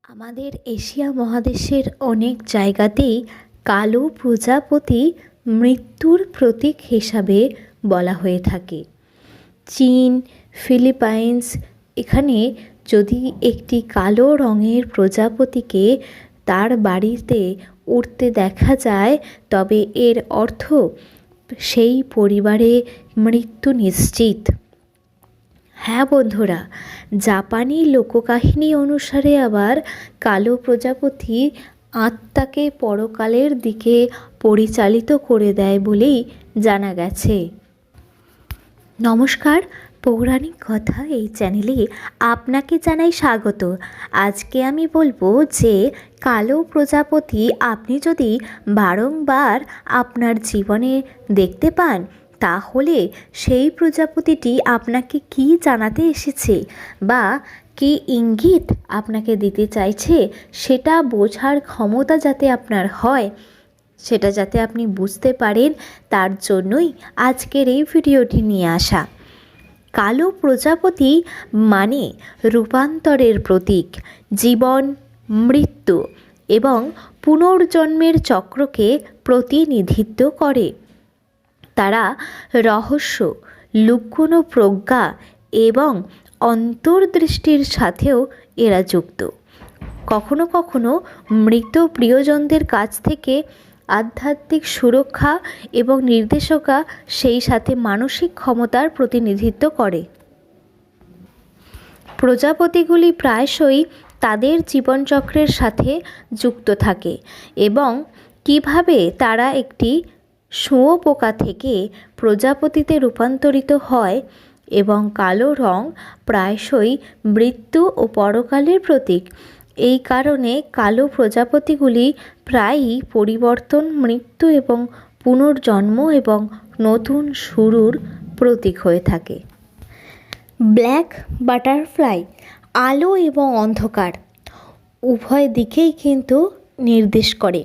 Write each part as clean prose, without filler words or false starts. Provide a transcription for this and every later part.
আমাদের এশিয়া মহাদেশের অনেক জায়গাতেই কালো প্রজাপতি মৃত্যুর প্রতীক হিসাবে বলা হয়ে থাকে। চীন, ফিলিপাইন্স এখানে যদি একটি কালো রঙের প্রজাপতিকে তার বাড়িতে উড়তে দেখা যায়, তবে এর অর্থ সেই পরিবারে মৃত্যু নিশ্চিত। হ্যাঁ বন্ধুরা, জাপানি লোককাহিনী অনুসারে আবার কালো প্রজাপতি আত্মাকে পরকালের দিকে পরিচালিত করে দেয় বলেই জানা গেছে। নমস্কার, পৌরাণিক কথা এই চ্যানেলে আপনাকে জানাই স্বাগত। আজকে আমি বলবো যে কালো প্রজাপতি আপনি যদি বারংবার আপনার জীবনে দেখতে পান, তাহলে সেই প্রজাপতিটি আপনাকে কী জানাতে এসেছে বা কী ইঙ্গিত আপনাকে দিতে চাইছে, সেটা বোঝার ক্ষমতা যাতে আপনার হয়, সেটা যাতে আপনি বুঝতে পারেন, তার জন্যই আজকের এই ভিডিওটি নিয়ে আসা। কালো প্রজাপতি মানে রূপান্তরের প্রতীক, জীবন, মৃত্যু এবং পুনর্জন্মের চক্রকে প্রতিনিধিত্ব করে। তারা রহস্য, লুক্কনো প্রজ্ঞা এবং অন্তর্দৃষ্টির সাথেও এরা যুক্ত। কখনো কখনো মৃত প্রিয়জনদের কাছ থেকে আধ্যাত্মিক সুরক্ষা এবং নির্দেশকা, সেই সাথে মানসিক ক্ষমতার প্রতিনিধিত্ব করে। প্রজাপতিগুলি প্রায়শই তাদের জীবনচক্রের সাথে যুক্ত থাকে এবং কিভাবে তারা একটি শুঁয়োপোকা থেকে প্রজাপতিতে রূপান্তরিত হয়, এবং কালো রং প্রায়শই মৃত্যু ও পরকালের প্রতীক। এই কারণে কালো প্রজাপতিগুলি প্রায়ই পরিবর্তন, মৃত্যু এবং পুনর্জন্ম এবং নতুন শুরুর প্রতীক হয়ে থাকে। ব্ল্যাক বাটারফ্লাই আলো এবং অন্ধকার উভয় দিকেই কিন্তু নির্দেশ করে।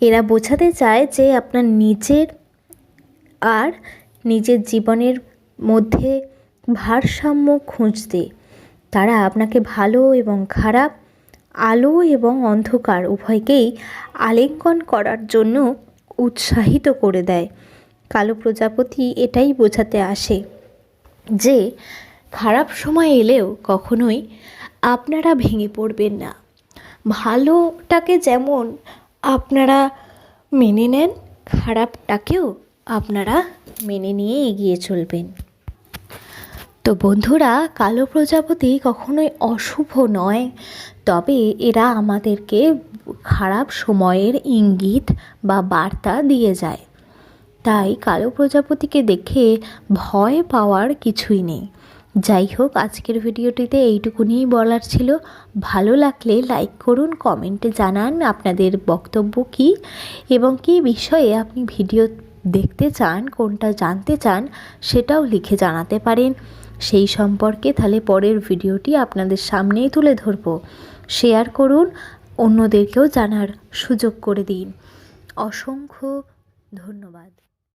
এরা বোঝাতে চায় যে আপনার নিজের জীবনের মধ্যে ভারসাম্য খুঁজতে তারা আপনাকে ভালো এবং খারাপ, আলো এবং অন্ধকার উভয়কেই আলিঙ্গন করার জন্য উৎসাহিত করে দেয়। কালো প্রজাপতি এটাই বোঝাতে আসে যে খারাপ সময় এলেও কখনোই আপনারা ভেঙে পড়বেন না। ভালোটাকে যেমন আপনারা মেনে নেন, খারাপটাকেও আপনারা মেনে নিয়ে এগিয়ে চলবেন। তো বন্ধুরা, কালো প্রজাপতি কখনোই অশুভ নয়, তবে এরা আমাদেরকে খারাপ সময়ের ইঙ্গিত বা বার্তা দিয়ে যায়। তাই কালো প্রজাপতিকে দেখে ভয় পাওয়ার কিছুই নেই। যাই হোক, আজকের ভিডিওটিতে এইটুকুনি বলার ছিল। ভালো লাগলে লাইক করুন, কমেন্টে জানান আপনাদের বক্তব্য কী এবং কী বিষয়ে আপনি ভিডিও দেখতে চান, কোনটা জানতে চান, সেটাও লিখে জানাতে পারেন। সেই সম্পর্কে তাহলে পরের ভিডিওটি আপনাদের সামনেই তুলে ধরব। শেয়ার করুন, অন্যদেরকেও জানার সুযোগ করে দিন। অসংখ্য ধন্যবাদ।